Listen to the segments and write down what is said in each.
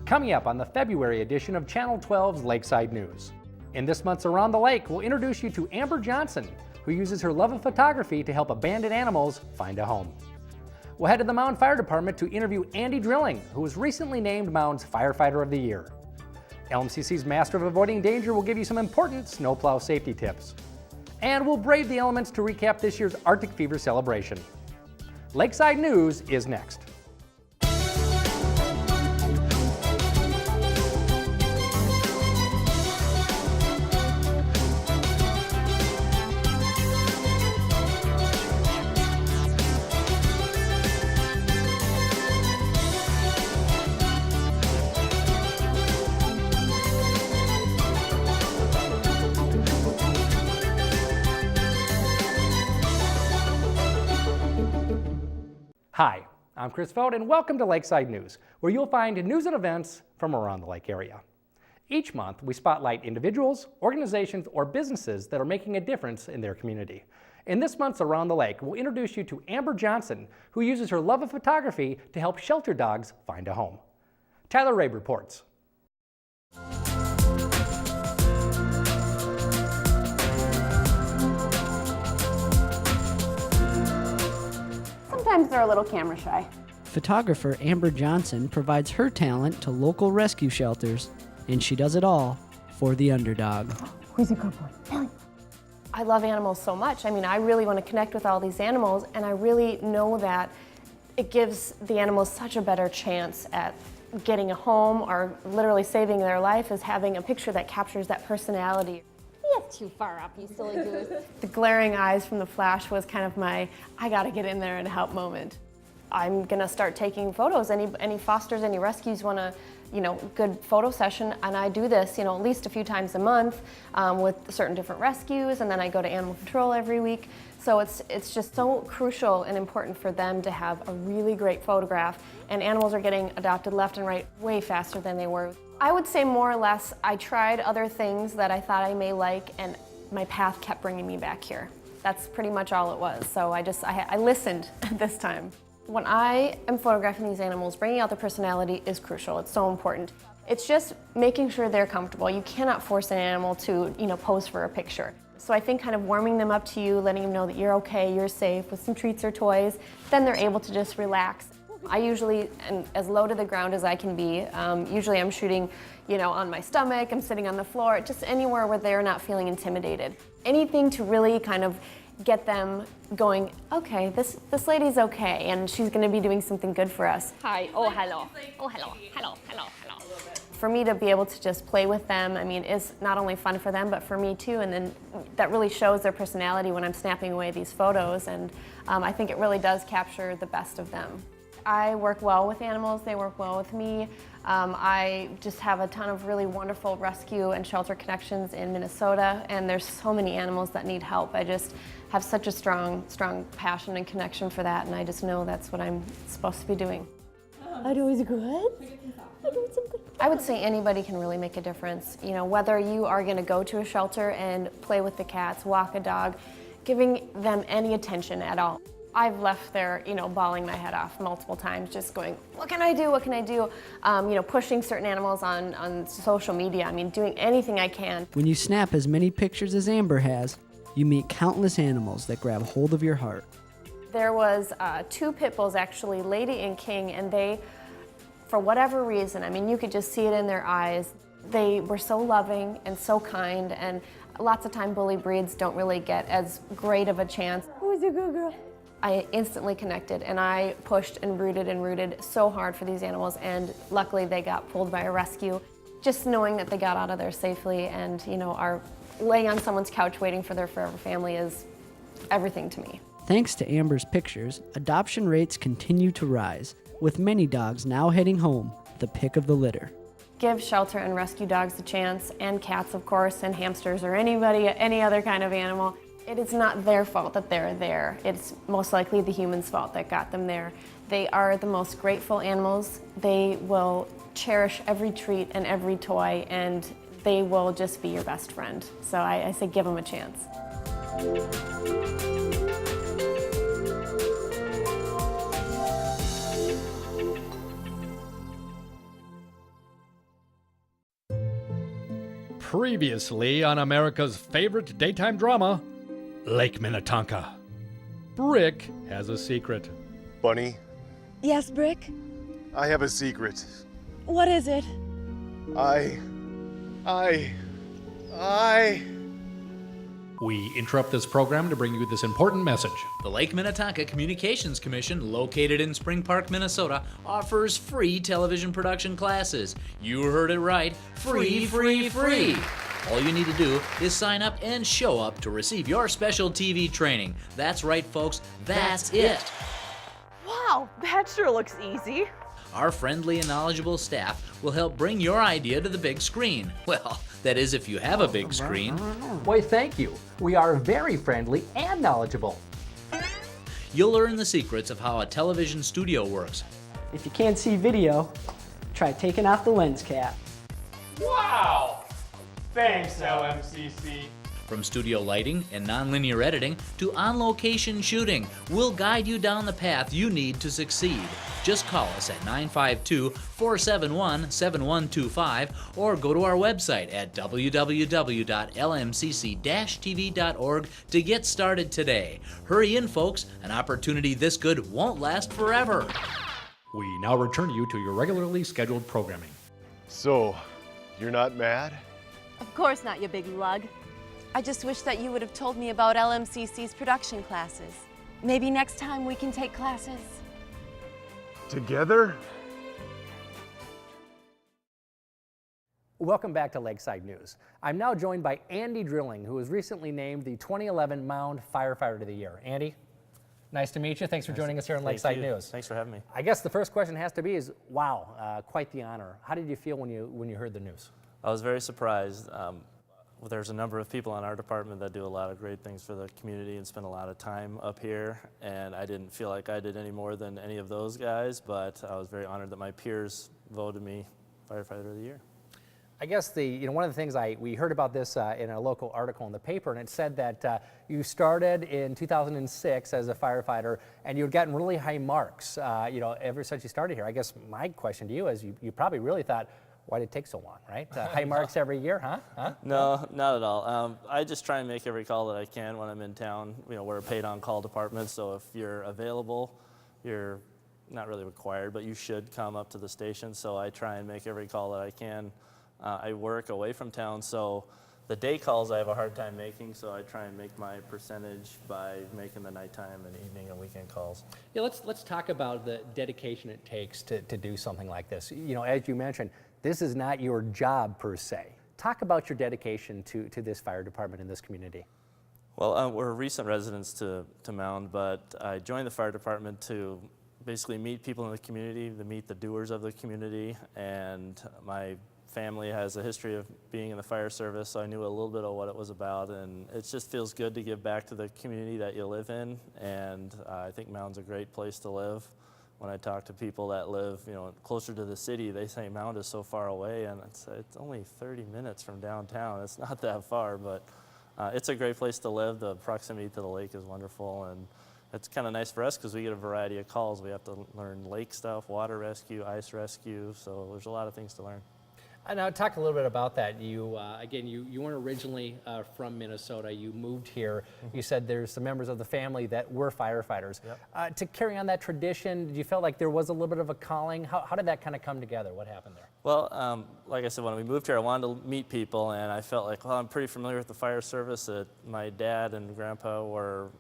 Coming up on the February edition of Channel 12's Lakeside News. In this month's Around the Lake, we'll introduce you to Amber Johnson, who uses her love of photography to help abandoned animals find a home. We'll head to the Mound Fire Department to interview Andy Drilling, who was recently named Mound's Firefighter of the Year. LMCC's Master of Avoiding Danger will give you some important snowplow safety tips. And we'll brave the elements to recap this year's Arctic Fever celebration. Lakeside News is next. Hi, I'm Chris Vogt, and welcome to Lakeside News, where you'll find news and events from around the lake area. Each month, we spotlight individuals, organizations, or businesses that are making a difference in their community. In this month's Around the Lake, we'll introduce you to Amber Johnson, who uses her love of photography to help shelter dogs find a home. Tyler Rabe reports. Sometimes they're a little camera shy. Photographer Amber Johnson provides her talent to local rescue shelters, and she does it all for the underdog. Who's a good boy? Ellie. I love animals so much. I mean, I really want to connect with all these animals, and I really know that it gives the animals such a better chance at getting a home or literally saving their life as having a picture that captures that personality. That's too far up, you silly goose. The glaring eyes from the flash was kind of my, I gotta get in there and help moment. I'm gonna start taking photos. Any fosters, any rescues want a, good photo session, and I do this, at least a few times a month with certain different rescues, and then I go to animal control every week. So it's just so crucial and important for them to have a really great photograph, and animals are getting adopted left and right way faster than they were. I would say more or less I tried other things that I thought I may like, and my path kept bringing me back here. That's pretty much all it was. So I listened this time. When I am photographing these animals, bringing out their personality is crucial. It's so important. It's just making sure they're comfortable. You cannot force an animal to, pose for a picture. So I think kind of warming them up to you, letting them know that you're okay, you're safe with some treats or toys, then they're able to just relax. I usually am as low to the ground as I can be. Usually I'm shooting, on my stomach, I'm sitting on the floor, just anywhere where they're not feeling intimidated. Anything to really kind of get them going, okay, this lady's okay, and she's gonna be doing something good for us. Hi, oh hello, oh hello, hello, hello, hello. For me to be able to just play with them, is not only fun for them, but for me too, and then that really shows their personality when I'm snapping away these photos, and I think it really does capture the best of them. I work well with animals, they work well with me. I just have a ton of really wonderful rescue and shelter connections in Minnesota, and there's so many animals that need help. I just have such a strong passion and connection for that, and I just know that's what I'm supposed to be doing. I do is good. I would say anybody can really make a difference. Whether you are going to go to a shelter and play with the cats, walk a dog, giving them any attention at all. I've left there, bawling my head off multiple times, just going, what can I do, what can I do? Pushing certain animals on social media, doing anything I can. When you snap as many pictures as Amber has, you meet countless animals that grab hold of your heart. There was 2 pit bulls actually, Lady and King, and they, for whatever reason, you could just see it in their eyes. They were so loving and so kind, and lots of time bully breeds don't really get as great of a chance. Who's a good girl? I instantly connected, and I pushed and rooted so hard for these animals, and luckily they got pulled by a rescue. Just knowing that they got out of there safely and are laying on someone's couch waiting for their forever family is everything to me. Thanks to Amber's pictures, adoption rates continue to rise, with many dogs now heading home, the pick of the litter. Give shelter and rescue dogs a chance, and cats of course, and hamsters, or any other kind of animal. It is not their fault that they're there. It's most likely the human's fault that got them there. They are the most grateful animals. They will cherish every treat and every toy, and they will just be your best friend. So I say give them a chance. Previously on America's favorite daytime drama, Lake Minnetonka. Brick has a secret. Bunny, Yes, Brick? I have a secret. What is it? I... We interrupt this program to bring you this important message. The Lake Minnetonka Communications Commission, located in Spring Park, Minnesota, offers free television production classes. You heard it right. Free, free, free. All you need to do is sign up and show up to receive your special TV training. That's right, folks. That's it. Wow, that sure looks easy. Our friendly and knowledgeable staff will help bring your idea to the big screen. Well, that is if you have a big screen. Why, thank you. We are very friendly and knowledgeable. You'll learn the secrets of how a television studio works. If you can't see video, try taking off the lens cap. Wow! Thanks, LMCC. From studio lighting and nonlinear editing to on-location shooting, we'll guide you down the path you need to succeed. Just call us at 952-471-7125 or go to our website at www.lmcc-tv.org to get started today. Hurry in, folks. An opportunity this good won't last forever. We now return you to your regularly scheduled programming. So, you're not mad? Of course not, you big lug. I just wish that you would have told me about LMCC's production classes. Maybe next time we can take classes. Together? Welcome back to Lakeside News. I'm now joined by Andy Drilling, who was recently named the 2011 Mound Firefighter of the Year. Andy, nice to meet you. Thanks for joining us here on Lakeside News. Thanks for having me. I guess the first question has to be is, wow, quite the honor. How did you feel when you heard the news? I was very surprised. There's a number of people in our department that do a lot of great things for the community and spend a lot of time up here, and I didn't feel like I did any more than any of those guys, but I was very honored that my peers voted me Firefighter of the Year. I guess one of the things we heard about this in a local article in the paper, and it said that you started in 2006 as a firefighter, and you had gotten really high marks, ever since you started here. I guess my question to you is, you probably really thought, why did it take so long, right? High marks every year, huh? No, not at all. I just try and make every call that I can when I'm in town. We're a paid-on-call department, so if you're available, you're not really required, but you should come up to the station, so I try and make every call that I can. I work away from town, so the day calls I have a hard time making, so I try and make my percentage by making the nighttime and evening and weekend calls. Yeah, let's talk about the dedication it takes to do something like this. As you mentioned, this is not your job per se. Talk about your dedication to this fire department in this community. Well, we're recent residents to Mound, but I joined the fire department to basically meet people in the community, to meet the doers of the community, and my family has a history of being in the fire service, so I knew a little bit of what it was about, and it just feels good to give back to the community that you live in, and I think Mound's a great place to live. When I talk to people that live, closer to the city, they say Mound is so far away, and it's only 30 minutes from downtown. It's not that far, but it's a great place to live. The proximity to the lake is wonderful, and it's kind of nice for us because we get a variety of calls. We have to learn lake stuff, water rescue, ice rescue, so there's a lot of things to learn. Now talk a little bit about that. You weren't originally from Minnesota. You moved here. You said there's some members of the family that were firefighters. Yep. To carry on that tradition, did you feel like there was a little bit of a calling? How did that kind of come together? What happened there? Well, like I said, when we moved here, I wanted to meet people, and I felt like, well, I'm pretty familiar with the fire service. My dad and grandpa were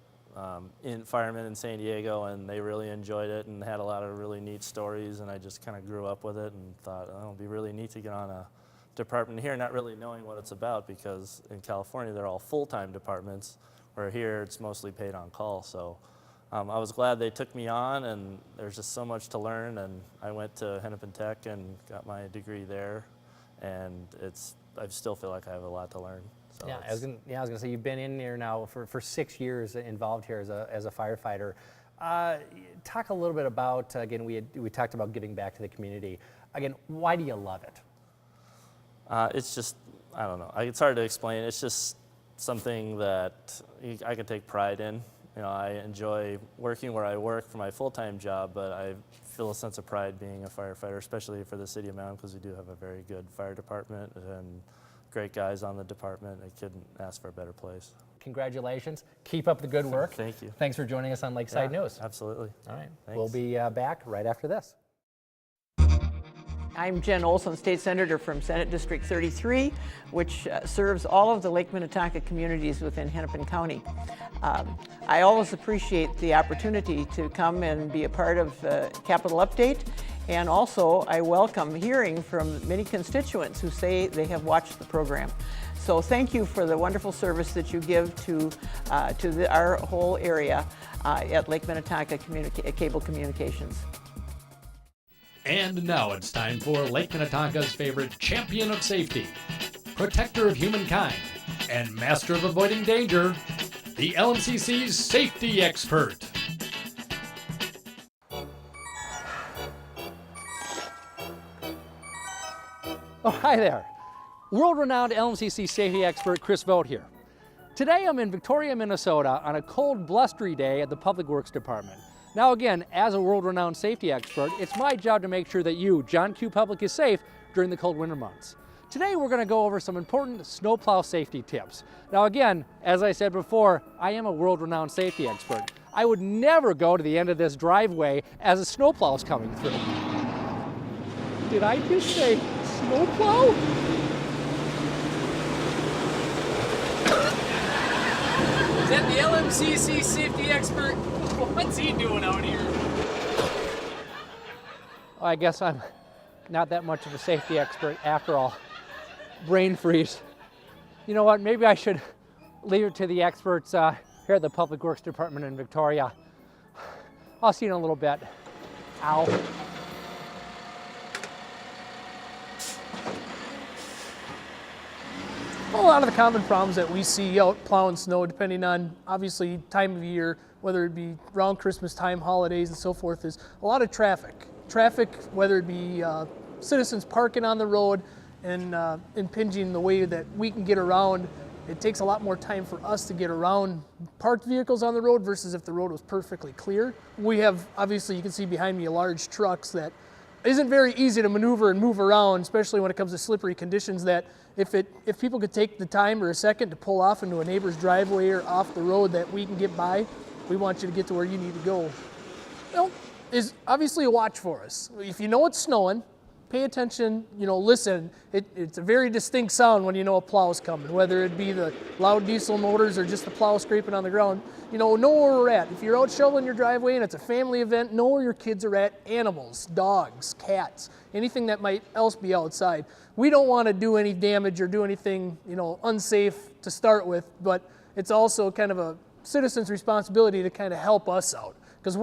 firemen in San Diego, and they really enjoyed it and had a lot of really neat stories, and I just kind of grew up with it and thought, oh, it'll be really neat to get on a department here, not really knowing what it's about, because in California they're all full-time departments, where here it's mostly paid on call. So I was glad they took me on, and there's just so much to learn, and I went to Hennepin Tech and got my degree there, and I still feel like I have a lot to learn. So I was gonna say, you've been in here now for 6 years, involved here as a firefighter. Talk a little bit about, again, we talked about giving back to the community. Again, why do you love it? It's just, I don't know. It's hard to explain. It's just something that I can take pride in. I enjoy working where I work for my full-time job, but I feel a sense of pride being a firefighter, especially for the city of Mound, because we do have a very good fire department, and great guys on the department. I couldn't ask for a better place. Congratulations. Keep up the good work. Thank you. Thanks for joining us on Lakeside Yeah, News. Absolutely. All right. Thanks. We'll be back right after this. I'm Jen Olson, State Senator from Senate District 33, which serves all of the Lake Minnetonka communities within Hennepin County. I always appreciate the opportunity to come and be a part of Capital Update, and also I welcome hearing from many constituents who say they have watched the program. So thank you for the wonderful service that you give to our whole area at Lake Minnetonka Cable Communications. And now it's time for Lake Minnetonka's favorite champion of safety, protector of humankind, and master of avoiding danger, the LMCC's safety expert. Oh, hi there. World-renowned LMCC safety expert Chris Vogt here. Today I'm in Victoria, Minnesota on a cold, blustery day at the Public Works Department. Now again, as a world-renowned safety expert, it's my job to make sure that you, John Q. Public, is safe during the cold winter months. Today we're going to go over some important snowplow safety tips. Now again, as I said before, I am a world-renowned safety expert. I would never go to the end of this driveway as a snowplow is coming through. Did I just say snowplow? Is that the LMCC safety expert? What's he doing out here? I guess I'm not that much of a safety expert after all. Brain freeze. You know what, maybe I should leave it to the experts here at the Public Works Department in Victoria. I'll see you in a little bit. Ow. A lot of the common problems that we see out plowing snow, depending on obviously time of year, whether it be around Christmas time, holidays and so forth, is a lot of traffic. Traffic, whether it be citizens parking on the road and impinging the way that we can get around. It takes a lot more time for us to get around parked vehicles on the road versus if the road was perfectly clear. We have, obviously you can see behind me, large trucks that isn't very easy to maneuver and move around, especially when it comes to slippery conditions, that if people could take the time or a second to pull off into a neighbor's driveway or off the road that we can get by, we want you to get to where you need to go. Well, is obviously a watch for us. If you know it's snowing, pay attention, listen. It's a very distinct sound when you know a plow is coming, whether it be the loud diesel motors or just the plow scraping on the ground. Know where we're at. If you're out shoveling your driveway and it's a family event, know where your kids are at. Animals, dogs, cats, anything that might else be outside. We don't want to do any damage or do anything, unsafe to start with, but it's also kind of a citizen's responsibility to kind of help us out, because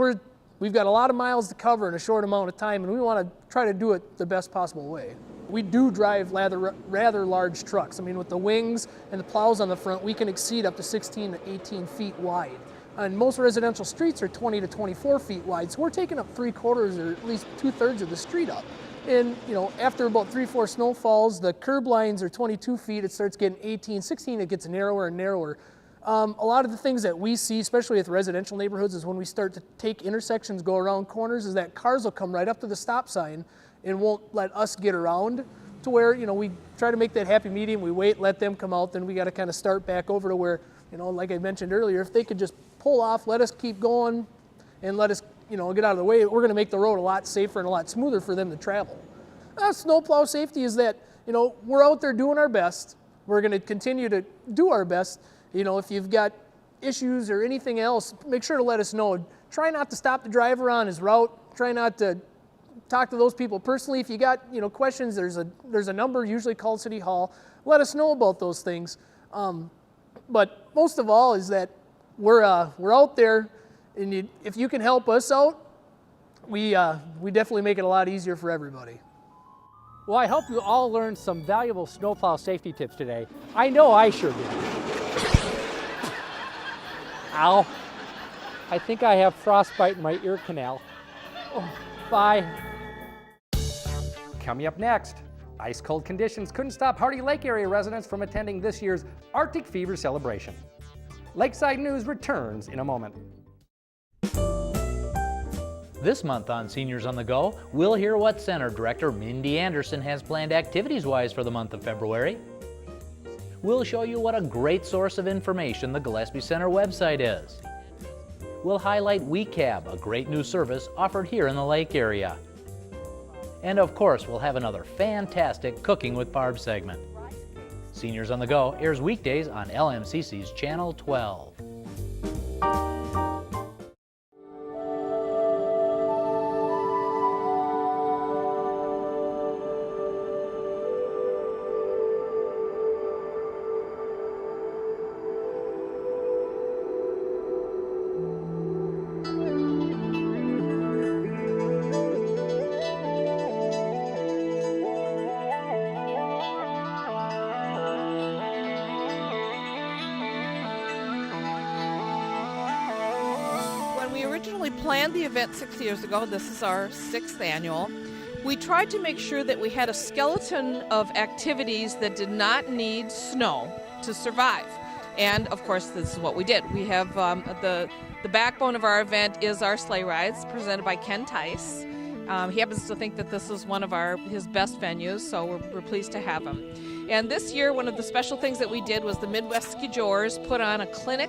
we've got a lot of miles to cover in a short amount of time, and we want to try to do it the best possible way. We do drive rather large trucks. I mean, with the wings and the plows on the front, we can exceed up to 16 to 18 feet wide. And most residential streets are 20 to 24 feet wide, so we're taking up 3/4 or at least 2/3 of the street up. And after about 3-4 snowfalls, the curb lines are 22 feet, it starts getting 18, 16, it gets narrower and narrower. A lot of the things that we see, especially with residential neighborhoods, is when we start to take intersections, go around corners, is that cars will come right up to the stop sign and won't let us get around, to where, we try to make that happy medium. We wait, let them come out, then we got to kind of start back over to where, like I mentioned earlier, if they could just pull off, let us keep going, and let us, get out of the way, we're going to make the road a lot safer and a lot smoother for them to travel. Snowplow safety is that, we're out there doing our best. We're going to continue to do our best. If you've got issues or anything else, make sure to let us know. Try not to stop the driver on his route. Try not to talk to those people personally. If you got, questions, there's a number, usually called City Hall. Let us know about those things. But most of all is that we're out there, and if you can help us out, we definitely make it a lot easier for everybody. Well, I hope you all learned some valuable snowplow safety tips today. I know I sure did. Ow. I think I have frostbite in my ear canal. Oh, bye. Coming up next, ice cold conditions couldn't stop Hardy Lake area residents from attending this year's Arctic Fever celebration. Lakeside News returns in a moment. This month on Seniors on the Go, we'll hear what Center Director Mindy Anderson has planned activities-wise for the month of February. We'll show you what a great source of information the Gillespie Center website is. We'll highlight WeCab, a great new service offered here in the lake area. And of course, we'll have another fantastic Cooking with Barb segment. Seniors on the Go airs weekdays on LMCC's Channel 12. We originally planned the event 6 years ago. This is our 6th annual. We tried to make sure that we had a skeleton of activities that did not need snow to survive. And of course, this is what we did. We have the backbone of our event is our sleigh rides presented by Ken Tice. He happens to think that this is one of his best venues, so we're pleased to have him. And this year, one of the special things that we did was the Midwest Ski Joers put on a clinic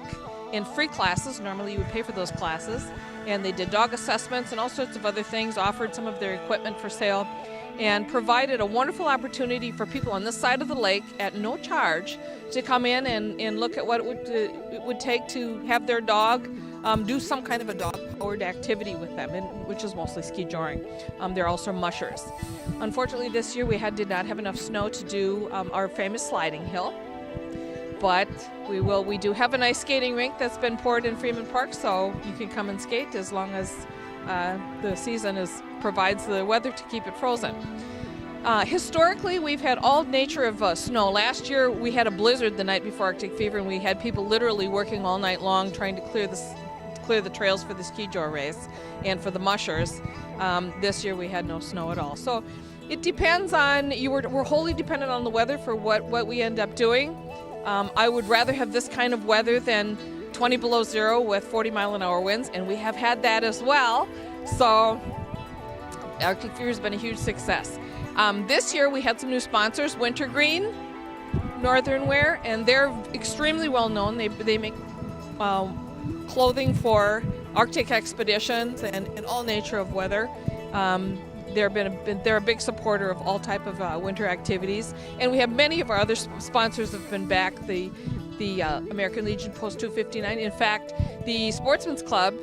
in free classes. Normally you would pay for those classes, and they did dog assessments and all sorts of other things, offered some of their equipment for sale, and provided a wonderful opportunity for people on this side of the lake at no charge to come in and look at what it would take to have their dog do some kind of a dog-powered activity with them, which is mostly ski joring. There are also mushers. Unfortunately, this year we did not have enough snow to do our famous sliding hill. But we do have an ice skating rink that's been poured in Freeman Park, so you can come and skate as long as the season provides the weather to keep it frozen. Historically, we've had all nature of snow. Last year, we had a blizzard the night before Arctic Fever, and we had people literally working all night long trying to clear the trails for the ski jour race and for the mushers. This year, we had no snow at all. So it depends on we're wholly dependent on the weather for what we end up doing. I would rather have this kind of weather than 20 below zero with 40-mile-an-hour winds, and we have had that as well. So Arctic Fever has been a huge success. This year we had some new sponsors, Wintergreen, Northern Wear, and they're extremely well known. They make clothing for Arctic expeditions and all nature of weather. They're a big supporter of all type of winter activities, and we have many of our other sponsors have been back. The American Legion Post 259. In fact, the Sportsman's Club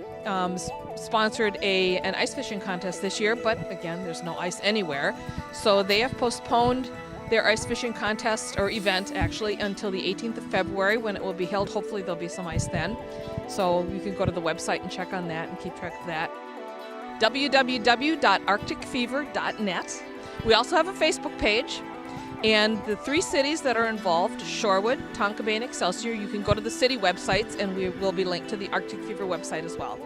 sponsored an ice fishing contest this year, but again, there's no ice anywhere, so they have postponed their ice fishing contest or event actually until the 18th of February when it will be held. Hopefully, there'll be some ice then, so you can go to the website and check on that and keep track of that. www.arcticfever.net. We also have a Facebook page, and the 3 cities that are involved, Shorewood, Tonka Bay, and Excelsior, you can go to the city websites, and we will be linked to the Arctic Fever website as well.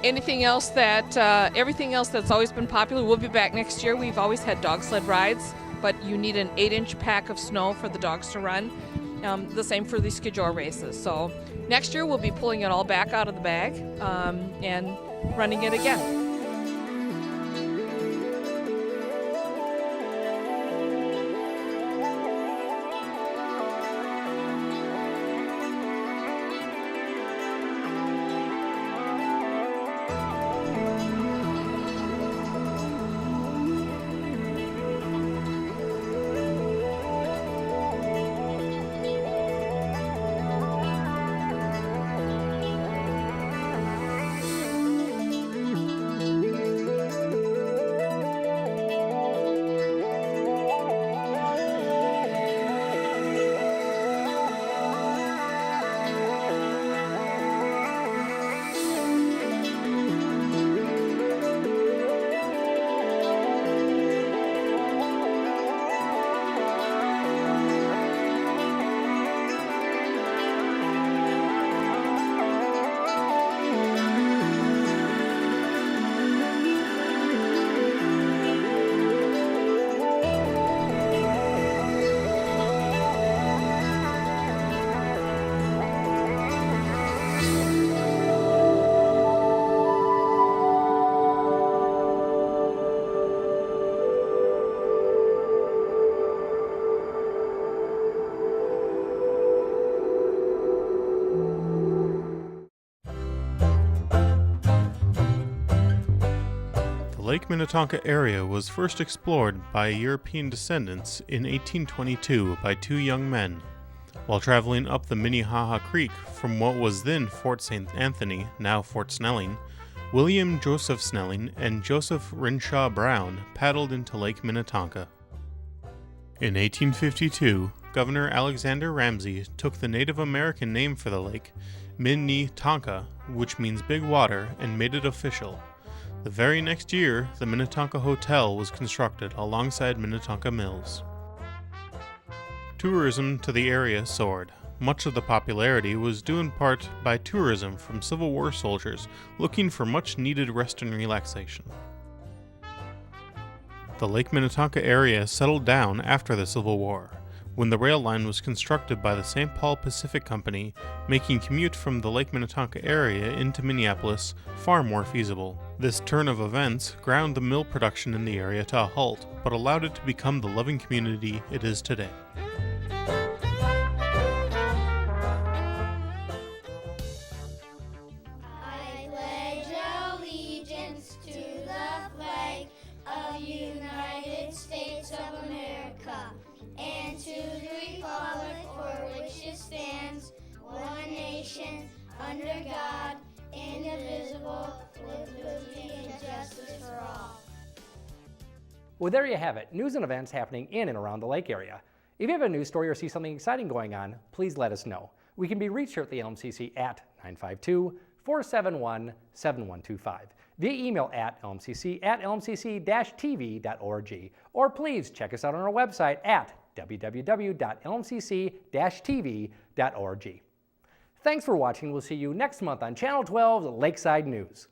Everything else that's always been popular will be back next year. We've always had dog sled rides, but you need an 8-inch pack of snow for the dogs to run. The same for the ski jour races. So next year we'll be pulling it all back out of the bag and running it again. The Lake Minnetonka area was first explored by European descendants in 1822 by two young men. While traveling up the Minnehaha Creek from what was then Fort St. Anthony, now Fort Snelling, William Joseph Snelling and Joseph Renshaw Brown paddled into Lake Minnetonka. In 1852, Governor Alexander Ramsey took the Native American name for the lake, Minnetonka, which means big water, and made it official. The very next year, the Minnetonka Hotel was constructed alongside Minnetonka Mills. Tourism to the area soared. Much of the popularity was due in part by tourism from Civil War soldiers looking for much-needed rest and relaxation. The Lake Minnetonka area settled down after the Civil War, when the rail line was constructed by the St. Paul Pacific Company, making commute from the Lake Minnetonka area into Minneapolis far more feasible. This turn of events ground the mill production in the area to a halt, but allowed it to become the loving community it is today. I pledge allegiance to the flag of the United States of America and to the republic for which it stands, one nation, under God, indivisible, with liberty and justice for all. Well, there you have it, news and events happening in and around the lake area. If you have a news story or see something exciting going on, please let us know. We can be reached here at the LMCC at 952-471-7125, via email at lmcc@lmcc-tv.org, or please check us out on our website at www.lmcc-tv.org. Thanks for watching. We'll see you next month on Channel 12's Lakeside News.